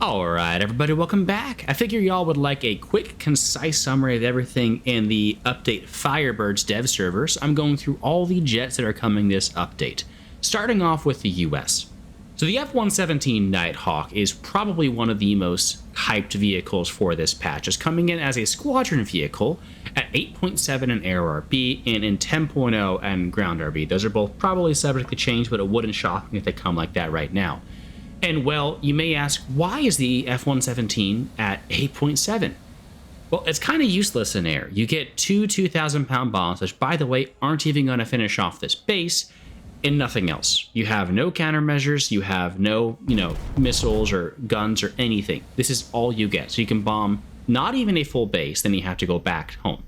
Alright everybody, welcome back. I figure y'all would like a quick, concise summary of everything in the update Firebirds dev servers. I'm going through all the jets that are coming this update. Starting off with the US. So the F-117 Nighthawk is probably one of the most hyped vehicles for this patch. It's coming in as a squadron vehicle at 8.7 in air RB and in 10.0 and ground RB. Those are both probably subject to change, but it wouldn't shock me if they come like that right now. And well, you may ask, why is the F-117 at 8.7? Well, it's kind of useless in air. You get two 2,000-pound bombs, which, by the way, aren't even going to finish off this base, and nothing else. You have no countermeasures, you have no, missiles or guns or anything. This is all you get. So you can bomb not even a full base, then you have to go back home.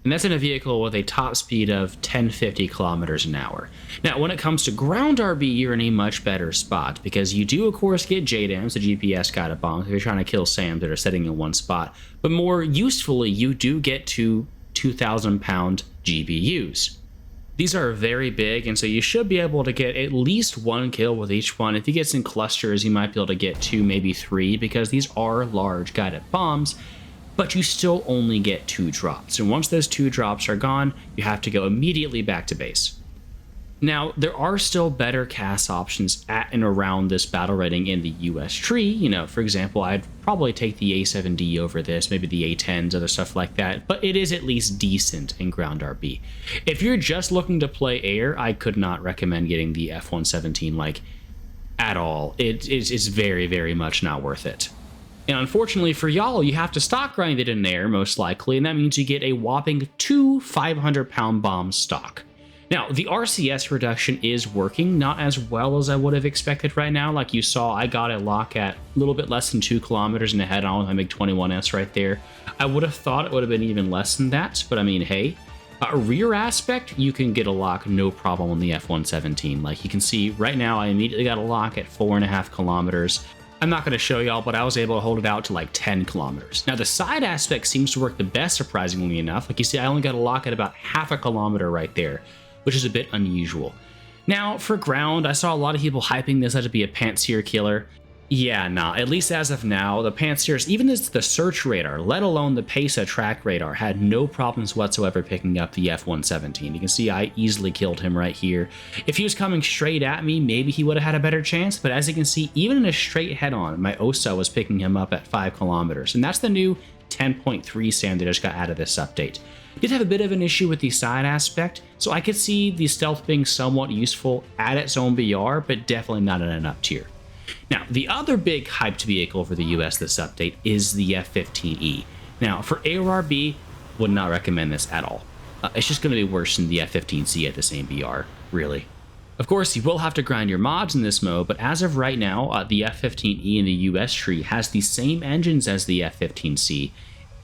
And that's in a vehicle with a top speed of 1050 kilometers an hour. Now, when it comes to ground RB, you're in a much better spot because you do, of course, get JDAMs, the GPS guided bombs, if you're trying to kill SAMs that are sitting in one spot. But more usefully, you do get two 2,000-pound GBUs. These are very big, and so you should be able to get at least one kill with each one. If you get some clusters, you might be able to get two, maybe three, because these are large guided bombs. But you still only get two drops. And once those two drops are gone, you have to go immediately back to base. Now, there are still better CAS options at and around this battle rating in the US tree. For example, I'd probably take the A7D over this, maybe the A10s, other stuff like that, but it is at least decent in ground RB. If you're just looking to play air, I could not recommend getting the F-117, at all. It's very, very much not worth it. And unfortunately for y'all, you have to stock grind it in air, most likely, and that means you get a whopping two 500-pound bombs stock. Now, the RCS reduction is working, not as well as I would have expected right now. Like you saw, I got a lock at a little bit less than 2 kilometers and a head-on with my MiG-21S right there. I would have thought it would have been even less than that, but I mean, hey. Rear aspect, you can get a lock no problem on the F-117. Like you can see right now, I immediately got a lock at 4.5 kilometers. I'm not going to show y'all, but I was able to hold it out to 10 kilometers. Now, the side aspect seems to work the best, surprisingly enough. Like you see, I only got a lock at about half a kilometer right there, which is a bit unusual. Now, for ground, I saw a lot of people hyping this out to be a Pantsir killer. Yeah, nah, at least as of now, the Pantsirs, even as the search radar, let alone the PESA track radar, had no problems whatsoever picking up the F-117. You can see I easily killed him right here. If he was coming straight at me, maybe he would have had a better chance, but as you can see, even in a straight head-on, my OSA was picking him up at 5 kilometers, and that's the new 10.3 SAM that just got out of this update. Did have a bit of an issue with the side aspect, so I could see the stealth being somewhat useful at its own BR, but definitely not in an up tier. Now, the other big hyped vehicle for the US this update is the F-15E. Now, for ARB, would not recommend this at all. It's just going to be worse than the F-15C at the same BR, really. Of course, you will have to grind your mods in this mode, but as of right now, the F-15E in the US tree has the same engines as the F-15C,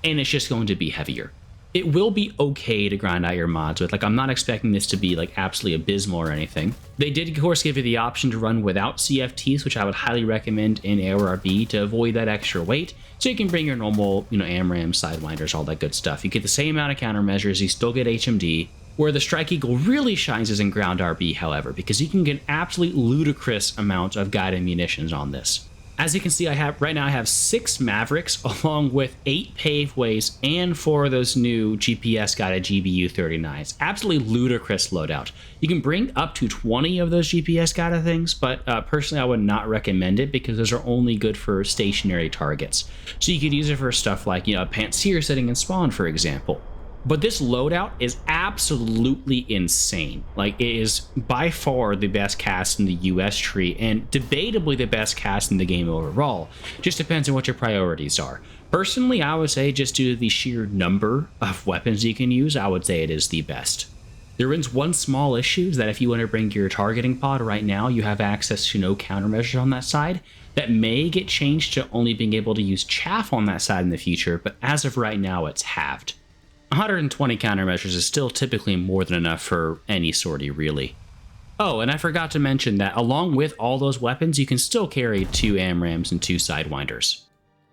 and it's just going to be heavier. It will be okay to grind out your mods with. I'm not expecting this to be absolutely abysmal or anything. They did, of course, give you the option to run without CFTs, which I would highly recommend in ARB to avoid that extra weight. So you can bring your normal, AMRAM, Sidewinders, all that good stuff. You get the same amount of countermeasures, you still get HMD. Where the Strike Eagle really shines is in ground RB, however, because you can get an absolutely ludicrous amount of guided munitions on this. As you can see, right now I have 6 Mavericks along with 8 paveways and 4 of those new GPS guided GBU-39s. Absolutely ludicrous loadout. You can bring up to 20 of those GPS guided things, but personally I would not recommend it because those are only good for stationary targets. So you could use it for stuff like, a Pantsir sitting in spawn, for example. But this loadout is absolutely insane. It is by far the best cast in the US tree and debatably the best cast in the game overall. Just depends on what your priorities are. Personally, I would say just due to the sheer number of weapons you can use, I would say it is the best. There is one small issue is that if you want to bring your targeting pod right now, you have access to no countermeasures on that side. That may get changed to only being able to use chaff on that side in the future, but as of right now, it's halved. 120 countermeasures is still typically more than enough for any sortie, really. Oh, and I forgot to mention that along with all those weapons, you can still carry 2 AMRAMs and 2 Sidewinders.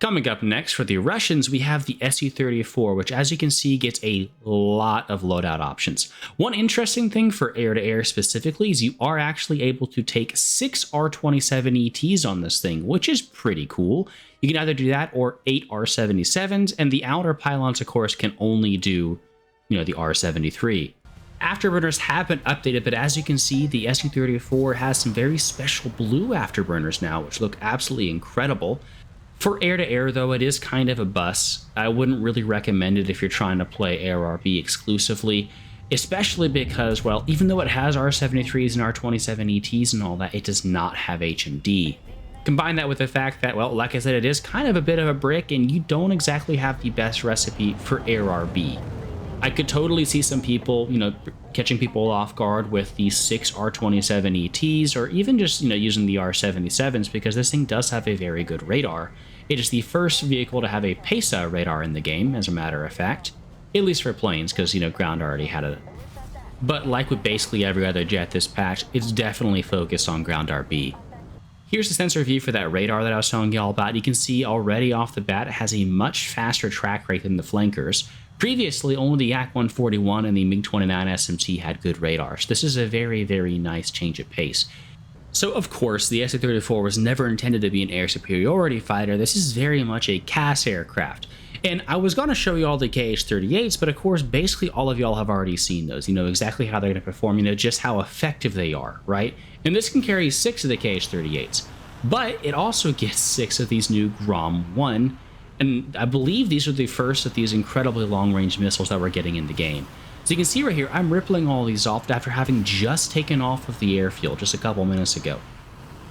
Coming up next for the Russians, we have the Su-34, which as you can see gets a lot of loadout options. One interesting thing for air-to-air specifically is you are actually able to take 6 R-27 ETs on this thing, which is pretty cool. You can either do that or 8 R-77s, and the outer pylons, of course, can only do, the R-73. Afterburners have been updated, but as you can see, the Su-34 has some very special blue afterburners now, which look absolutely incredible. For air-to-air, though, it is kind of a bus. I wouldn't really recommend it if you're trying to play ARB exclusively, especially because, well, even though it has R-73s and R-27 ETs and all that, it does not have HMD. Combine that with the fact that, well, like I said, it is kind of a bit of a brick, and you don't exactly have the best recipe for ARB. I could totally see some people, catching people off guard with the 6 R-27 ETs, or even just, using the R-77s, because this thing does have a very good radar. It is the first vehicle to have a PESA radar in the game, as a matter of fact. At least for planes, because, ground already had it. But like with basically every other jet this patch, it's definitely focused on ground RB. Here's the sensor view for that radar that I was telling y'all about. You can see already off the bat it has a much faster track rate than the flankers. Previously, only the Yak-141 and the MiG-29 SMT had good radars. This is a very, very nice change of pace. So, of course, the Su-34 was never intended to be an air superiority fighter. This is very much a CAS aircraft. And I was going to show you all the KH-38s, but of course, basically all of y'all have already seen those. You know exactly how they're going to perform, just how effective they are, right? And this can carry 6 of the KH-38s. But it also gets 6 of these new Grom-1, and I believe these are the first of these incredibly long-range missiles that we're getting in the game. So you can see right here, I'm rippling all these off after having just taken off of the airfield just a couple minutes ago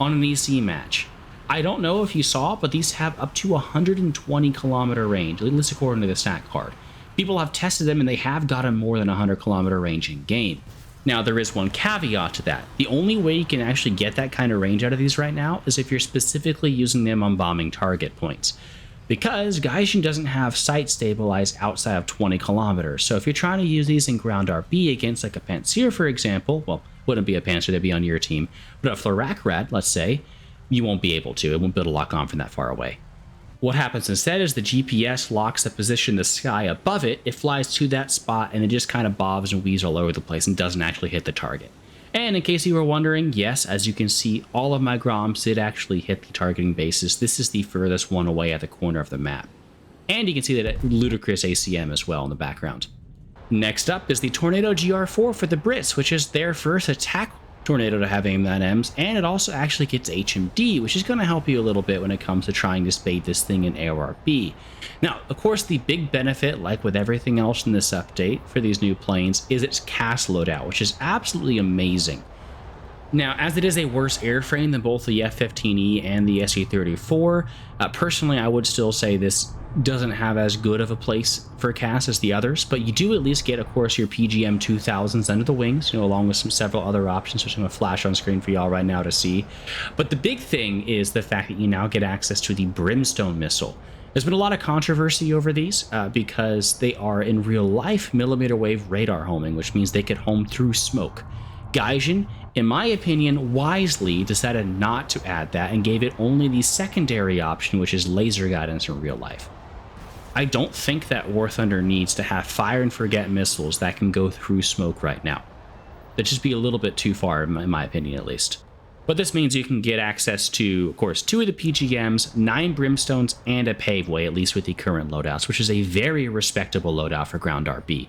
on an EC match. I don't know if you saw, but these have up to 120 kilometer range, at least according to the stat card. People have tested them and they have gotten more than 100 kilometer range in game. Now, there is one caveat to that. The only way you can actually get that kind of range out of these right now is if you're specifically using them on bombing target points. Because Gaijin doesn't have sight stabilized outside of 20 kilometers. So if you're trying to use these in ground RB against like a Panzer, for example, well, wouldn't be a Panzer, they'd be on your team, but a Florakrad, let's say, you won't be able to. It won't be able to lock on from that far away. What happens instead is the GPS locks the position in the sky above it, it flies to that spot, and it just kind of bobs and weaves all over the place and doesn't actually hit the target. And in case you were wondering, yes, as you can see, all of my Groms did actually hit the targeting bases. This is the furthest one away at the corner of the map. And you can see that ludicrous ACM as well in the background. Next up is the Tornado GR4 for the Brits, which is their first attack tornado to have AIM-9Ms, and it also actually gets HMD, which is going to help you a little bit when it comes to trying to spade this thing in ARB. Now, of course, the big benefit, like with everything else in this update for these new planes, is its CAS loadout, which is absolutely amazing. Now, as it is a worse airframe than both the F-15E and the Su-34, personally, I would still say this doesn't have as good of a place for CAS as the others, but you do at least get, of course, your PGM 2000s under the wings, along with several other options, which I'm going to flash on screen for y'all right now to see. But the big thing is the fact that you now get access to the Brimstone missile. There's been a lot of controversy over these because they are in real life millimeter wave radar homing, which means they could home through smoke. Gaijin, in my opinion, wisely decided not to add that and gave it only the secondary option, which is laser guidance in real life. I don't think that War Thunder needs to have fire and forget missiles that can go through smoke right now. That'd just be a little bit too far, in my opinion at least. But this means you can get access to, of course, 2 of the PGMs, 9 Brimstones, and a Paveway, at least with the current loadouts, which is a very respectable loadout for ground RB.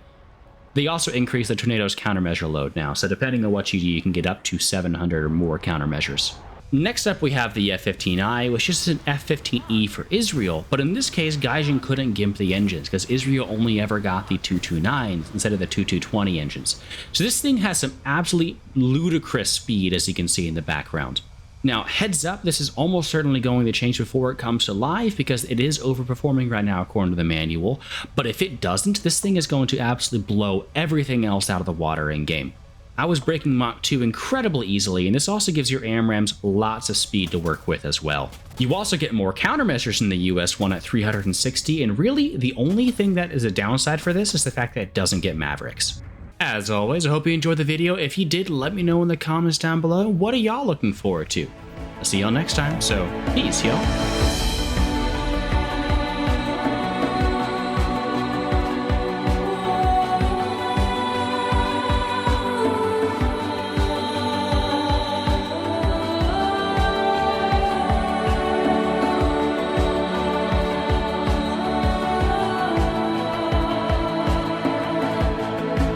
They also increase the Tornado's countermeasure load now, so depending on what you do, you can get up to 700 or more countermeasures. Next up, we have the F-15I, which is an F-15E for Israel, but in this case, Gaijin couldn't gimp the engines because Israel only ever got the 229s instead of the 2220 engines. So this thing has some absolutely ludicrous speed, as you can see in the background. Now, heads up, this is almost certainly going to change before it comes to live because it is overperforming right now according to the manual, but if it doesn't, this thing is going to absolutely blow everything else out of the water in-game. I was breaking Mach 2 incredibly easily, and this also gives your AMRAMs lots of speed to work with as well. You also get more countermeasures in the US one at 360, and really, the only thing that is a downside for this is the fact that it doesn't get Mavericks. As always, I hope you enjoyed the video. If you did, let me know in the comments down below. What are y'all looking forward to? I'll see y'all next time, so peace, y'all.